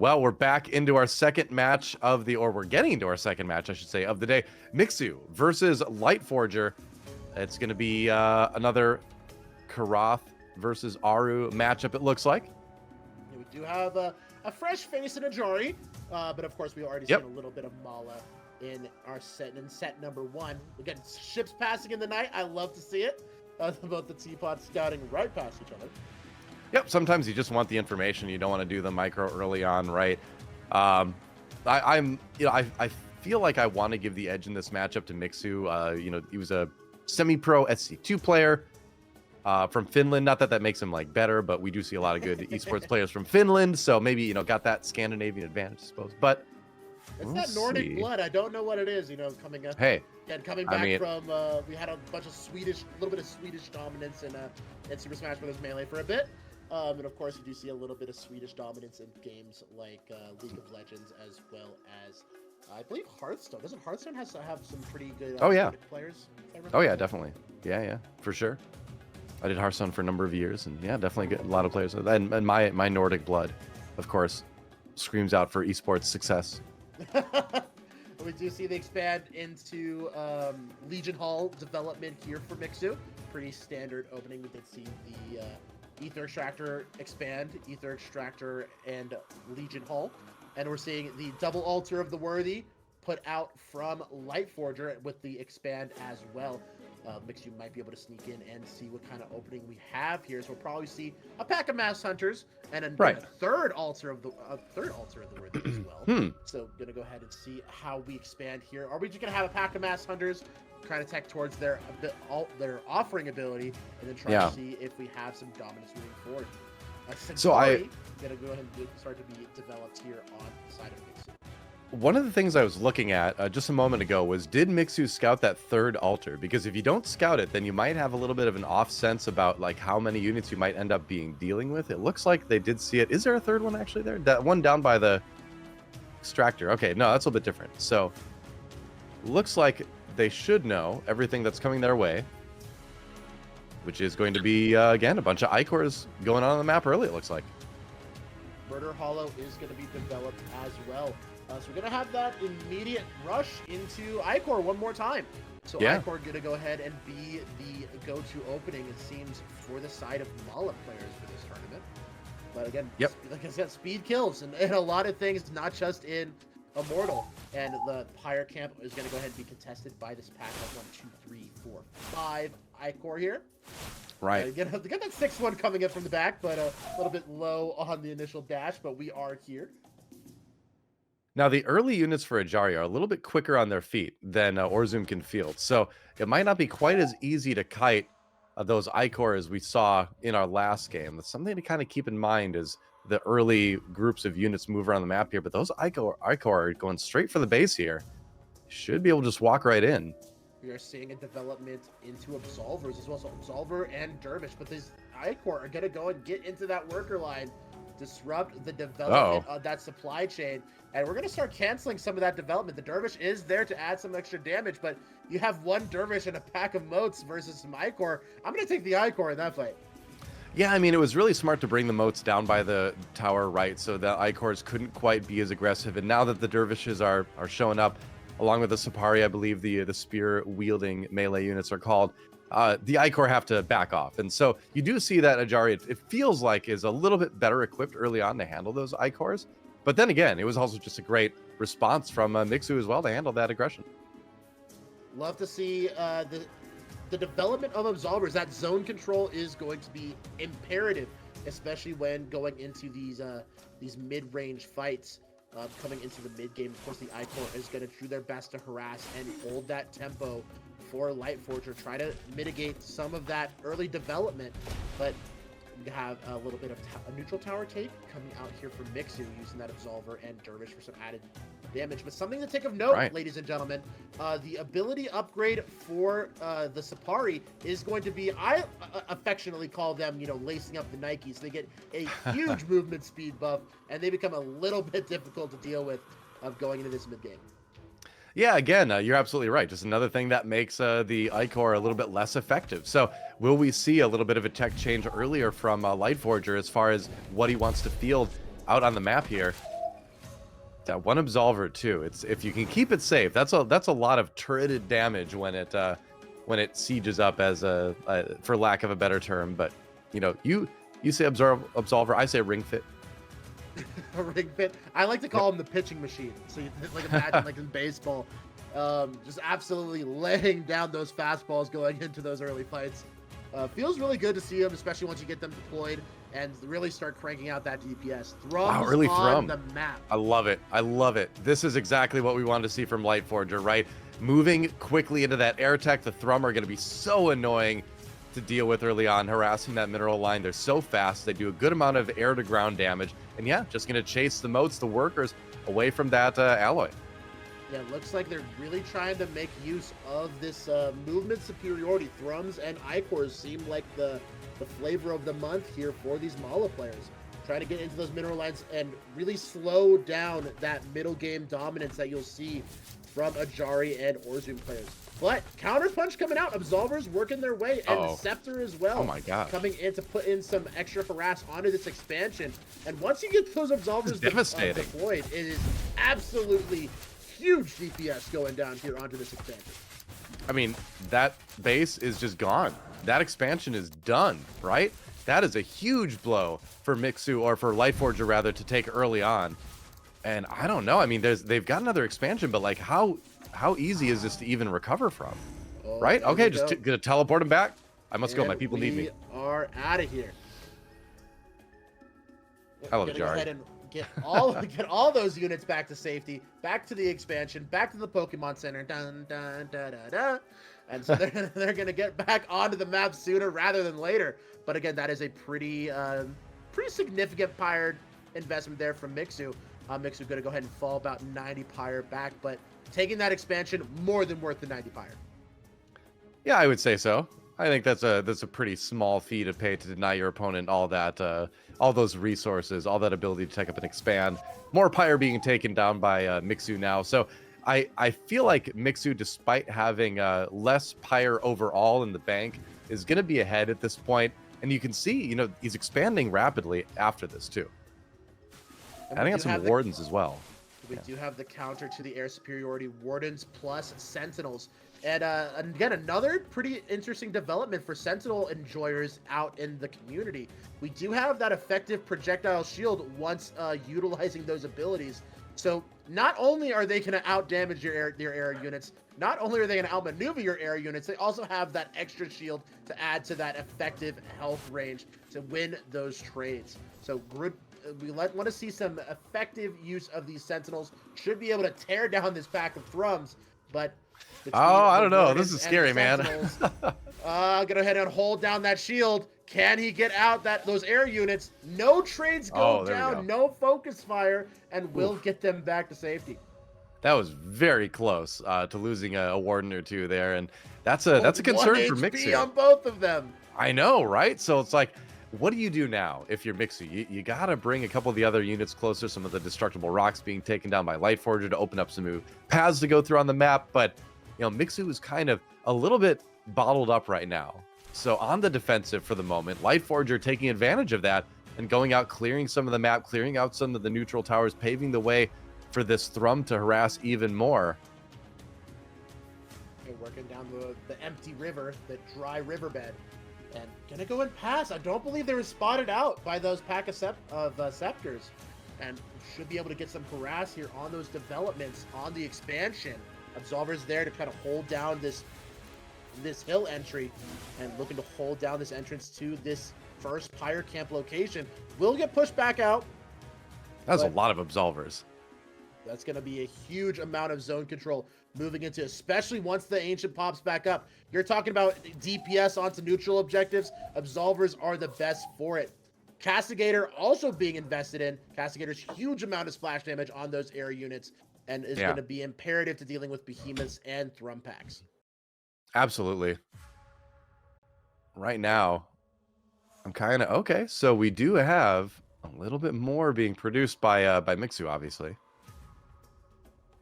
Well, we're back into our second match of the, or we're getting into our second match, I should say, of the day. Mixu versus Lightforger. It's going to be another Karath versus Aru matchup, it looks like. We do have a fresh face in Ajari, but of course we already seen a little bit of Mala in our set number 1. We got ships passing in the night. I love to see it. About the teapot scouting right past each other. Yep, sometimes you just want the information. You don't want to do the micro early on, right? I feel like I want to give the edge in this matchup to Mixu. He was a semi-pro SC2 player from Finland. Not that makes him like better, but we do see a lot of good esports players from Finland. So maybe, got that Scandinavian advantage, I suppose. But it's that Nordic blood. I don't know what it is, coming up. Hey. And coming back from, we had a bunch of little bit of Swedish dominance in Super Smash Bros. Melee for a bit. And of course, you do see a little bit of Swedish dominance in games like League of Legends, as well as, I believe, Hearthstone. Doesn't Hearthstone have some pretty good players? Oh, yeah, definitely. Yeah, for sure. I did Hearthstone for a number of years, and yeah, definitely get a lot of players. And my Nordic blood, of course, screams out for esports success. We do see they expand into Legion Hall development here for Mixu. Pretty standard opening. We did see the Ether Extractor expand, Ether Extractor and Legion Hall. And we're seeing the double altar of the worthy put out from Lightforger with the expand as well. Mixu might be able to sneak in and see what kind of opening we have here. So we'll probably see a pack of Mass Hunters and a third altar of the worthy as well. So gonna go ahead and see how we expand here. Are we just gonna have a pack of Mass Hunters trying to tech towards their offering ability, and then try to see if we have some dominance moving forward? So I'm gonna go ahead and start to be developed here on the side of Mixu. One of the things I was looking at just a moment ago was, did Mixu scout that third altar? Because if you don't scout it, then you might have a little bit of an off sense about like how many units you might end up dealing with. It looks like they did see it. Is there a third one actually there? That one down by the extractor. Okay, no, that's a little bit different. So looks like they should know everything that's coming their way, which is going to be, again, a bunch of Icors going on the map early, it looks like. Murder Hollow is going to be developed as well. So we're going to have that immediate rush into Icor one more time. So Icor going to go ahead and be the go-to opening, it seems, for the side of Mala players for this tournament. But again, like I said, speed kills and a lot of things, not just in Immortal. And the Pyre camp is going to go ahead and be contested by this pack of 1, 2, 3, 4, 5 Icor here. Right. Get that 6-1 coming in from the back, but a little bit low on the initial dash, but we are here. Now, the early units for Ajari are a little bit quicker on their feet than Orzum can field, so it might not be quite as easy to kite those Icor as we saw in our last game. That's something to kind of keep in mind as the early groups of units move around the map here, but those Icor are going straight for the base here. Should be able to just walk right in. We are seeing a development into Absolvers as well, so Absolver and Dervish, but these Icor are going to go and get into that worker line, disrupt the development of that supply chain, and we're going to start canceling some of that development. The Dervish is there to add some extra damage, but you have one Dervish and a pack of moats versus some Icor. I'm going to take the Icor in that fight. Yeah, I mean, it was really smart to bring the moats down by the tower, right, so the Icors couldn't quite be as aggressive, and now that the Dervishes are showing up, along with the Sapari, I believe the spear-wielding melee units are called, the Icor have to back off. And so you do see that Ajari, it feels like, is a little bit better equipped early on to handle those Icors. But then again, it was also just a great response from Mixu as well to handle that aggression. Love to see the development of Absolvers. That zone control is going to be imperative, especially when going into these mid-range fights. Coming into the mid-game, of course, the Icor is going to do their best to harass and hold that tempo for Lightforger, try to mitigate some of that early development, but we have a little bit of a neutral tower take coming out here from Mixu, using that Absolver and Dervish for some added damage. But something to take of note, ladies and gentlemen, the ability upgrade for the Sapari is going to be, I affectionately call them, lacing up the Nikes. They get a huge movement speed buff, and they become a little bit difficult to deal with going into this mid-game. Yeah, again, you're absolutely right. Just another thing that makes the Icor a little bit less effective. So will we see a little bit of a tech change earlier from Lightforger as far as what he wants to field out on the map here? That one absolver too. It's if you can keep it safe. That's a lot of turreted damage when it sieges up as for lack of a better term. But you know, you say absolver, I say ring fit. A ring fit. I like to call him the pitching machine. So you like imagine like in baseball, just absolutely laying down those fastballs going into those early fights. Feels really good to see him, especially once you get them deployed and really start cranking out that DPS. Thrums Early on Thrum. the map. I love it. I love it. This is exactly what we wanted to see from Lightforger, right? Moving quickly into that air tech. The Thrum are going to be so annoying to deal with early on, harassing that mineral line. They're so fast. They do a good amount of air to ground damage. And yeah, just going to chase the motes, the workers, away from that alloy. Yeah, it looks like they're really trying to make use of this movement superiority. Thrums and Icors seem like the flavor of the month here for these Mala players. Trying to get into those mineral lines and really slow down that middle game dominance that you'll see from Ajari and Orzum players. But counterpunch coming out, Absolvers working their way, and the Scepter as well. Oh my god. Coming in to put in some extra harass onto this expansion. And once you get those Absolvers deployed, it is absolutely huge DPS going down here onto this expansion. I mean, that base is just gone. That expansion is done, right? That is a huge blow for Mixu, or for Lightforger rather, to take early on. And I don't know. I mean, they've got another expansion, but like how easy is this to even recover from? Right? Okay, just gonna teleport him back. I must go. My people need me. We are out of here. I love Ajari. Go ahead and get all those units back to safety, back to the expansion, back to the Pokemon Center. Dun, dun, da, da, da. And so they're gonna get back onto the map sooner rather than later. But again, that is a pretty significant Pyre investment there from Mixu. Mixu gonna go ahead and fall about 90 Pyre back, but taking that expansion, more than worth the 90 Pyre. Yeah, I would say so. I think that's a pretty small fee to pay to deny your opponent all those resources, all that ability to take up and expand. More Pyre being taken down by Mixu now. So I feel like Mixu, despite having less Pyre overall in the bank, is going to be ahead at this point. And you can see, you know, he's expanding rapidly after this too. Adding on some Wardens as well. We do have the counter to the air superiority, Wardens plus Sentinels. And again, another pretty interesting development for Sentinel enjoyers out in the community. We do have that effective projectile shield once utilizing those abilities. So not only are they going to out-damage your air units, not only are they going to outmaneuver your air units, they also have that extra shield to add to that effective health range to win those trades. So we want to see some effective use of these Sentinels. Should be able to tear down this pack of Thrums, but... I don't know. This is scary, man. Gonna head and hold down that shield. Can he get out those air units? No trades go down, no focus fire, and we'll get them back to safety. That was very close to losing a Warden or two there, and that's a concern for Mixu. On both of them. I know, right? So it's like, what do you do now if you're Mixu? You gotta bring a couple of the other units closer. Some of the destructible rocks being taken down by Lightforger to open up some new paths to go through on the map, but you know, Mixu is kind of a little bit bottled up right now. So on the defensive for the moment, Lightforger taking advantage of that and going out, clearing some of the map, clearing out some of the neutral towers, paving the way for this Thrum to harass even more. Okay, working down the empty river, the dry riverbed, and gonna go and pass. I don't believe they were spotted out by those pack of Scepters, and should be able to get some harass here on those developments on the expansion. Absolver's there to kind of hold down this hill entry and looking to hold down this entrance to this first Pyre camp location. Will get pushed back out. That's a lot of Absolvers. That's going to be a huge amount of zone control moving into, especially once the Ancient pops back up. You're talking about DPS onto neutral objectives. Absolvers are the best for it. Castigator also being invested in. Castigator's huge amount of splash damage on those air units, and is going to be imperative to dealing with behemoths and Thrum packs. Absolutely. Right now, I'm kind of okay. So we do have a little bit more being produced by Mixu, obviously.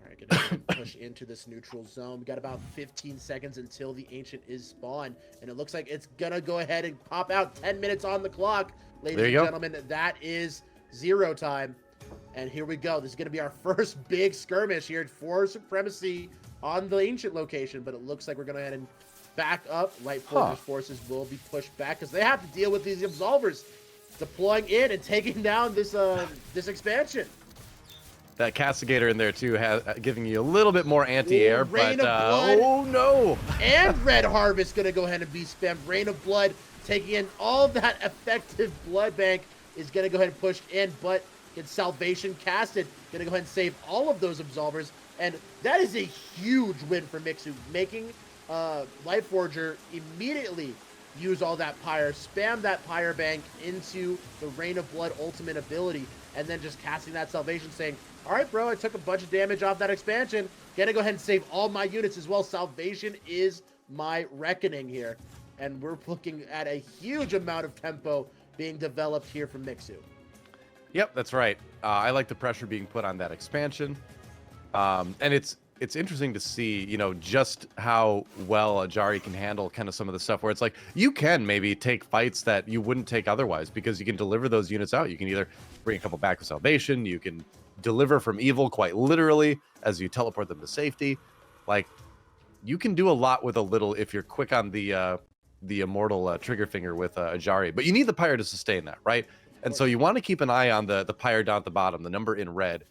All right, gonna push into this neutral zone. We got about 15 seconds until the Ancient is spawned, and it looks like it's gonna go ahead and pop out. 10 minutes on the clock, ladies and gentlemen. That is 0 time. And here we go. This is going to be our first big skirmish here for Supremacy on the Ancient location. But it looks like we're going to head and back up. Lightforger's forces will be pushed back because they have to deal with these Absolvers deploying in and taking down this this expansion. That Castigator in there too has giving you a little bit more anti-air, Rain but of Blood. oh no! And Red Harvest gonna go ahead and be spammed. Rain of Blood taking in all that effective blood bank is gonna go ahead and push in, but it's Salvation casted. Gonna go ahead and save all of those Absolvers, and that is a huge win for Mixu, making Lightforger immediately use all that Pyre, spam that Pyre bank into the Rain of Blood ultimate ability, and then just casting that Salvation, saying, all right, bro, I took a bunch of damage off that expansion. Gonna go ahead and save all my units as well. Salvation is my reckoning here. And we're looking at a huge amount of tempo being developed here from Mixu. Yep, that's right. I like the pressure being put on that expansion. And it's interesting to see, you know, just how well Ajari can handle kind of some of the stuff where it's like, you can maybe take fights that you wouldn't take otherwise because you can deliver those units out. You can either bring a couple back with Salvation, you can deliver from evil quite literally as you teleport them to safety. Like, you can do a lot with a little if you're quick on the Immortal trigger finger with Ajari, but you need the Pyre to sustain that, right? And so you want to keep an eye on the Pyre down at the bottom, the number in red.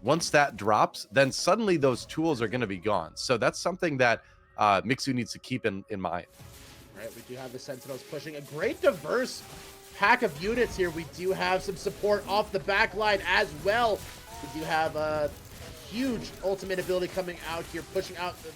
Once that drops, then suddenly those tools are going to be gone. So that's something that Mixu needs to keep in mind. All right, we do have the Sentinels pushing a great diverse pack of units here. We do have some support off the back line as well. We do have a huge ultimate ability coming out here, pushing out the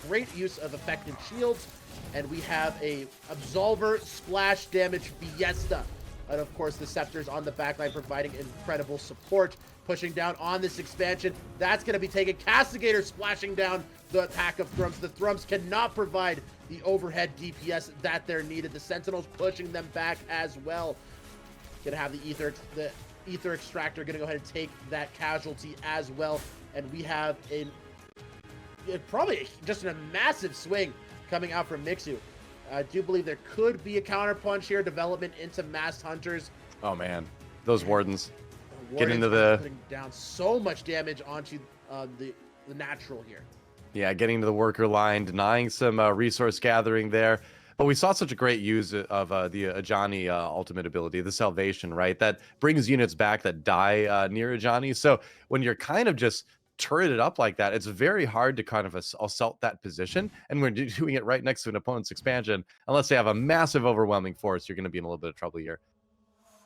great use of effective shields. And we have a Absolver splash damage Fiesta. And of course, the Scepters on the backline providing incredible support, pushing down on this expansion. That's going to be taken. Castigator splashing down the pack of Thrums. The Thrums cannot provide the overhead DPS that they're needed. The Sentinels pushing them back as well. Going to have the Ether Extractor going to go ahead and take that casualty as well. And we have probably just a massive swing coming out from Mixu. I do believe there could be a counterpunch here, development into Masked Hunters. Oh man, those Wardens. Get into the putting down so much damage onto the natural here. Yeah, getting to the worker line, denying some resource gathering there. But we saw such a great use of the Ajani ultimate ability, the Salvation, right? That brings units back that die near Ajani. So when you're kind of just turreted up like that, it's very hard to kind of assault that position. And when you're doing it right next to an opponent's expansion, unless they have a massive overwhelming force, you're going to be in a little bit of trouble here.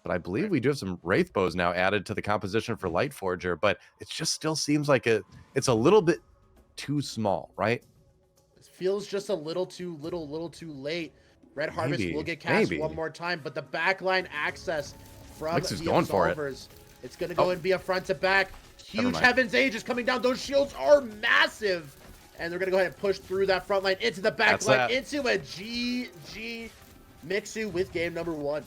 But I believe we do have some Wraith Bows now added to the composition for Lightforger, but it just still seems like it's a little bit too small, right? It feels just a little too late. Red Harvest will get cast one more time, but the backline access from Mixu's the going for it. Absolvers, it's going to go and be a front to back. Huge Heaven's Age is coming down. Those shields are massive. And they're going to go ahead and push through that front line into the back line, into a GG Mixu with game number 1.